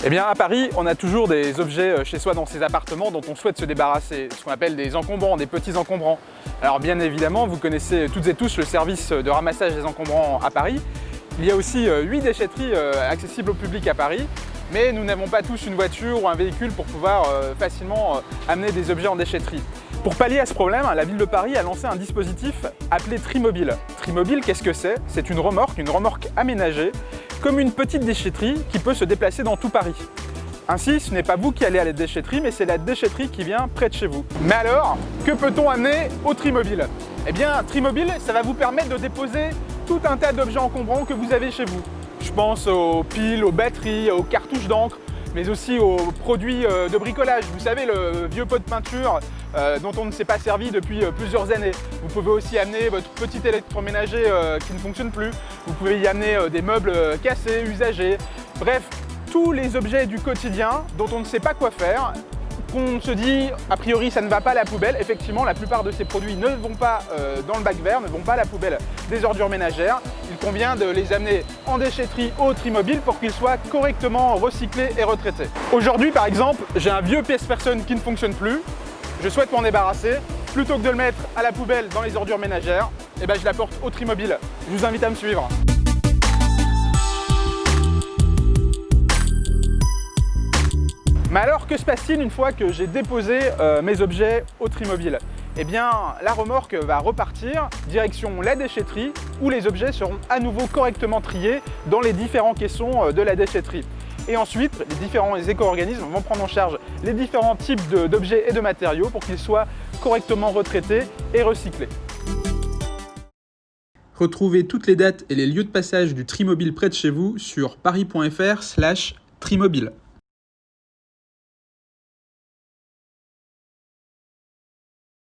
Eh bien, à Paris, on a toujours des objets chez soi dans ses appartements dont on souhaite se débarrasser, ce qu'on appelle des encombrants, des petits encombrants. Alors bien évidemment, vous connaissez toutes et tous le service de ramassage des encombrants à Paris. Il y a aussi 8 déchetteries accessibles au public à Paris, mais nous n'avons pas tous une voiture ou un véhicule pour pouvoir facilement amener des objets en déchetterie. Pour pallier à ce problème, la ville de Paris a lancé un dispositif appelé Trimobile. Trimobile, qu'est-ce que c'est? C'est une remorque aménagée, comme une petite déchetterie qui peut se déplacer dans tout Paris. Ainsi, ce n'est pas vous qui allez à la déchetterie, mais c'est la déchetterie qui vient près de chez vous. Mais alors, que peut-on amener au Trimobile? Eh bien, Trimobile, ça va vous permettre de déposer tout un tas d'objets encombrants que vous avez chez vous. Je pense aux piles, aux batteries, aux cartouches d'encre, mais aussi aux produits de bricolage. Vous savez, le vieux pot de peinture dont on ne s'est pas servi depuis plusieurs années. Vous pouvez aussi amener votre petit électroménager qui ne fonctionne plus. Vous pouvez y amener des meubles cassés, usagés. Bref, tous les objets du quotidien dont on ne sait pas quoi faire, qu'on se dit a priori ça ne va pas à la poubelle. Effectivement, la plupart de ces produits ne vont pas dans le bac vert, ne vont pas à la poubelle des ordures ménagères. Il convient de les amener en déchetterie au Trimobile pour qu'ils soient correctement recyclés et retraités. Aujourd'hui par exemple, j'ai un vieux pièce-personne qui ne fonctionne plus. Je souhaite m'en débarrasser. Plutôt que de le mettre à la poubelle dans les ordures ménagères, eh ben, je l'apporte au Trimobile. Je vous invite à me suivre. Mais alors, que se passe-t-il une fois que j'ai déposé mes objets au Trimobile? Eh bien, la remorque va repartir direction la déchetterie où les objets seront à nouveau correctement triés dans les différents caissons de la déchetterie. Et ensuite, les différents éco-organismes vont prendre en charge les différents types d'objets et de matériaux pour qu'ils soient correctement retraités et recyclés. Retrouvez toutes les dates et les lieux de passage du Trimobile près de chez vous sur paris.fr/Trimobile.